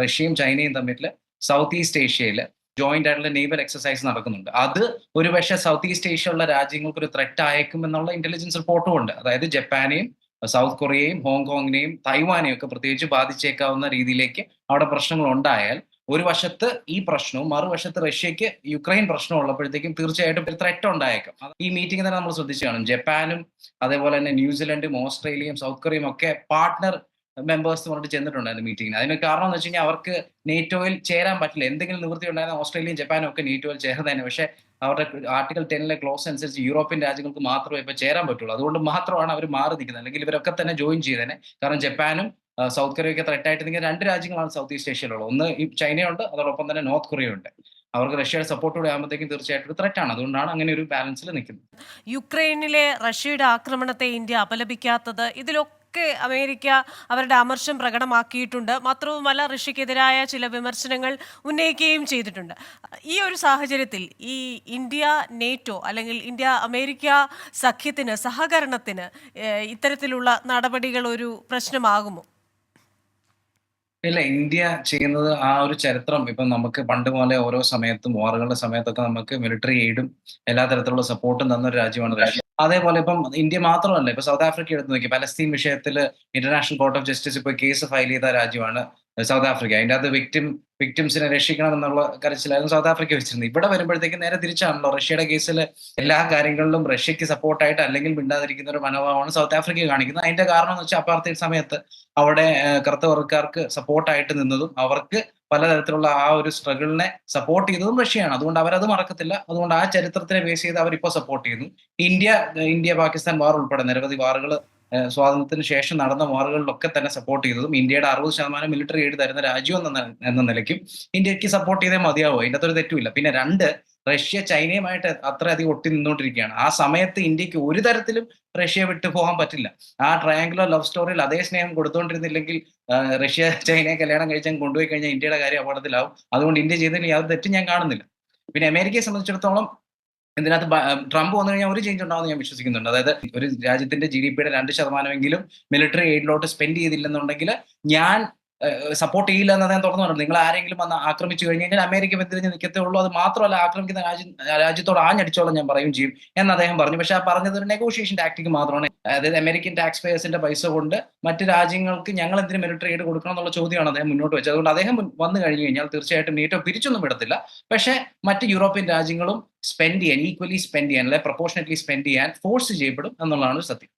റഷ്യയും ചൈനയും തമ്മിൽ സൗത്ത് ഈസ്റ്റ് ഏഷ്യയിൽ ജോയിന്റ് ആയിട്ടുള്ള നേവൽ എക്സസൈസ് നടക്കുന്നുണ്ട്. അത് ഒരുപക്ഷെ സൗത്ത് ഈസ്റ്റ് ഏഷ്യ ഉള്ള രാജ്യങ്ങൾക്ക് ഒരു ത്രെറ്റ് അയക്കും എന്നുള്ള ഇന്റലിജൻസ് റിപ്പോർട്ടും ഉണ്ട്. അതായത് ജപ്പാനെയും സൗത്ത് കൊറിയയും ഹോങ്കോങ്ങിനെയും തൈവാനെയും ഒക്കെ പ്രത്യേകിച്ച് ബാധിച്ചേക്കാവുന്ന രീതിയിലേക്ക് അവിടെ പ്രശ്നങ്ങൾ ഉണ്ടായാൽ ഒരു വശത്ത് ഈ പ്രശ്നവും മറുവശത്ത് റഷ്യക്ക് യുക്രൈൻ പ്രശ്നം ഉള്ളപ്പോഴത്തേക്കും തീർച്ചയായിട്ടും ഒരു ത്രെറ്റ് ഉണ്ടായേക്കാം. ഈ മീറ്റിംഗ് തന്നെ നമ്മൾ ശ്രദ്ധിച്ചു കാണും. ജപ്പാനും അതേപോലെ തന്നെ ന്യൂസിലൻഡും ഓസ്ട്രേലിയയും സൗത്ത് കൊറിയയും ഒക്കെ പാർട്ട്ണർ മെമ്പേഴ്സ് പറഞ്ഞിട്ട് ചെന്നിട്ടുണ്ടായിരുന്നു മീറ്റിംഗിന്. അതിന് കാരണം എന്ന് വെച്ച് കഴിഞ്ഞാൽ അവർക്ക് നേറ്റോയിൽ ചേരാൻ പറ്റില്ല. എന്തെങ്കിലും നിവൃത്തി ഉണ്ടായിരുന്ന ഓസ്ട്രേലിയയും ജപ്പാനും ഒക്കെ നേറ്റോയിൽ ചേർന്നതിന്. പക്ഷേ അവരുടെ ആർട്ടിക്കൽ 10 ക്ലോസ് അനുസരിച്ച് യൂറോപ്യൻ രാജ്യങ്ങൾക്ക് മാത്രമേ ഇപ്പൊ ചേരാൻ പറ്റുള്ളൂ. അതുകൊണ്ട് മാത്രമാണ് അവർ മാറി നിൽക്കുന്നത്. അല്ലെങ്കിൽ ഇവരൊക്കെ തന്നെ ജോയിൻ ചെയ്തേനെ. കാരണം ജപ്പാനും സൗത്ത് കൊറിയയൊക്കെ ത്രെറ്റ് ആയിട്ട് നിൽക്കുന്ന രണ്ട് രാജ്യങ്ങളാണ് സൗത്ത് ഈസ്റ്റ് ഏഷ്യയിലുള്ളത്. ഒന്ന് ഈ ചൈനയുണ്ട്, അതോടൊപ്പം തന്നെ നോർത്ത് കൊറിയയുണ്ട്. അവർക്ക് റഷ്യയുടെ സപ്പോർട്ടോടെ ആകുമ്പോഴത്തേക്കും തീർച്ചയായിട്ടും ഒരു ത്രെറ്റ് ആണ്. അതുകൊണ്ടാണ് അങ്ങനെ ഒരു ബാലൻസിൽ നിൽക്കുന്നത്. യുക്രൈനിലെ റഷ്യയുടെ ആക്രമണത്തെ ഇന്ത്യ അപലപിക്കാത്തത്, ഇതിലൊക്കെ അമേരിക്ക അവരുടെ അമർഷം പ്രകടമാക്കിയിട്ടുണ്ട്. മാത്രവുമല്ല, റഷ്യക്കെതിരായ ചില വിമർശനങ്ങൾ ഉന്നയിക്കുകയും ചെയ്തിട്ടുണ്ട്. ഈ ഒരു സാഹചര്യത്തിൽ ഈ ഇന്ത്യ നേറ്റോ അല്ലെങ്കിൽ ഇന്ത്യ അമേരിക്ക സഖ്യത്തിന്, സഹകരണത്തിന് ഇത്തരത്തിലുള്ള നടപടികൾ ഒരു പ്രശ്നമാകുമോ? ഇല്ല, ഇന്ത്യ ചെയ്യുന്നത് ആ ഒരു ചരിത്രം ഇപ്പം നമുക്ക് പണ്ട് മുതലേ ഓരോ സമയത്തും വാറുകളുടെ സമയത്തൊക്കെ നമുക്ക് മിലിറ്ററി എയ്ഡും എല്ലാ തരത്തിലുള്ള സപ്പോർട്ടും തന്ന ഒരു രാജ്യമാണ് റഷ്യ. അതേപോലെ ഇപ്പം ഇന്ത്യ മാത്രമല്ല, ഇപ്പൊ സൗത്ത് ആഫ്രിക്ക എടുത്ത് നോക്കി, പലസ്തീൻ വിഷയത്തിൽ ഇന്റർനാഷണൽ കോർട്ട് ഓഫ് ജസ്റ്റിസ് ഇപ്പോൾ കേസ് ഫയൽ ചെയ്ത രാജ്യമാണ് സൗത്ത് ആഫ്രിക്ക. അതിൻ്റെ അകത്ത് വിക്ടിംസിനെ രക്ഷിക്കണം എന്നുള്ള കരച്ചിലായിരുന്നു സൗത്ത് ആഫ്രിക്ക വെച്ചിരുന്നത്. ഇവിടെ വരുമ്പോഴത്തേക്ക് നേരെ തിരിച്ചാണല്ലോ. റഷ്യയുടെ കേസിൽ എല്ലാ കാര്യങ്ങളിലും റഷ്യക്ക് സപ്പോർട്ടായിട്ട് അല്ലെങ്കിൽ മിണ്ടാതിരിക്കുന്ന ഒരു മനോഭാവമാണ് സൗത്ത് ആഫ്രിക്ക കാണിക്കുന്നത്. അതിന്റെ കാരണം എന്ന് വെച്ചാൽ അപ്പാർത്തൈഡ് സമയത്ത് അവിടെ കറുത്ത വർഗ്ഗക്കാർക്ക് സപ്പോർട്ടായിട്ട് നിന്നതും അവർക്ക് പലതരത്തിലുള്ള ആ ഒരു സ്ട്രഗിളിനെ സപ്പോർട്ട് ചെയ്തതും റഷ്യയാണ്. അതുകൊണ്ട് അവരത് മറക്കത്തില്ല. അതുകൊണ്ട് ആ ചരിത്രത്തിനെ ബേസ് ചെയ്ത് അവരിപ്പോൾ സപ്പോർട്ട് ചെയ്യുന്നു. ഇന്ത്യ പാകിസ്ഥാൻ വാർ ഉൾപ്പെടെ നിരവധി വാറുകൾ സ്വാതന്ത്ര്യത്തിന് ശേഷം നടന്ന വാറുകളിലൊക്കെ തന്നെ സപ്പോർട്ട് ചെയ്തതും ഇന്ത്യയുടെ 60% മിലിറ്ററി എയ്ഡ് തരുന്ന രാജ്യം എന്ന നിലയ്ക്കും ഇന്ത്യക്ക് സപ്പോർട്ട് ചെയ്തേ മതിയാവും. അതിൻ്റെ അകത്തൊരു തെറ്റുമില്ല. പിന്നെ രണ്ട്, റഷ്യ ചൈനയുമായിട്ട് അത്രയധികം ഒട്ടി നിന്നുകൊണ്ടിരിക്കുകയാണ്. ആ സമയത്ത് ഇന്ത്യക്ക് ഒരു തരത്തിലും റഷ്യയെ വിട്ടു പോകാൻ പറ്റില്ല. ആ ട്രയാങ്കുലർ ലവ് സ്റ്റോറിയിൽ അതേ സ്നേഹം കൊടുത്തുകൊണ്ടിരുന്നില്ലെങ്കിൽ റഷ്യ ചൈനയെ കല്യാണം കഴിച്ചാൽ കൊണ്ടുപോയി കഴിഞ്ഞാൽ ഇന്ത്യയുടെ കാര്യം അപകടത്തിലാവും. അതുകൊണ്ട് ഇന്ത്യ ചെയ്തതിൽ യാതൊരു തെറ്റും ഞാൻ കാണുന്നില്ല. പിന്നെ അമേരിക്കയെ സംബന്ധിച്ചിടത്തോളം ഇതിനകത്ത് ട്രംപ് വന്നു കഴിഞ്ഞാൽ ഒരു ചേഞ്ച് ഉണ്ടാവുമെന്ന് ഞാൻ വിശ്വസിക്കുന്നുണ്ട്. അതായത് ഒരു രാജ്യത്തിന്റെ GDP-യുടെ 2% മിലിറ്ററി എയ്ഡിലോട്ട് സ്പെൻഡ് ചെയ്തില്ലെന്നുണ്ടെങ്കിൽ ഞാൻ സപ്പോർട്ട് ചെയ്യില്ല എന്ന് അദ്ദേഹം തുറന്നു പറഞ്ഞു. നിങ്ങൾ ആരെങ്കിലും വന്ന് ആക്രമിച്ചു കഴിഞ്ഞ് കഴിഞ്ഞാൽ അമേരിക്ക വെന്തിരിഞ്ഞ് നിൽക്കത്തേ ഉള്ളൂ. അത് മാത്രമല്ല, ആക്രമിക്കുന്ന രാജ്യത്തോട് ആഞ്ഞടിച്ചോളം ഞാൻ പറയും ചെയ്യും എന്ന് അദ്ദേഹം പറഞ്ഞു. പക്ഷെ ആ പറഞ്ഞത് ഒരു നെഗോഷിയേഷൻ ടാക്ടിക് മാത്രമാണ്. അതായത് അമേരിക്കൻ ടാക്സ് പേയേഴ്സിന്റെ പൈസ കൊണ്ട് മറ്റ് രാജ്യങ്ങൾക്ക് ഞങ്ങൾ എന്തിന് മിലിറ്ററി എയ്ഡ് കൊടുക്കണം എന്നുള്ള ചോദ്യമാണ് അദ്ദേഹം മുന്നോട്ട് വെച്ചത്. അതുകൊണ്ട് അദ്ദേഹം വന്നു കഴിഞ്ഞു കഴിഞ്ഞാൽ തീർച്ചയായിട്ടും നേറ്റോ പിരിച്ചൊന്നും വിടത്തില്ല. പക്ഷേ മറ്റ് യൂറോപ്യൻ രാജ്യങ്ങളും ഈക്വലി സ്പെൻഡ് ചെയ്യാൻ, അല്ലെ പ്രൊപ്പോർഷനറ്റ്ലി സ്പെൻഡ് ചെയ്യാൻ ഫോഴ്സ് ചെയ്യപ്പെടും എന്നുള്ളതാണ് സത്യം.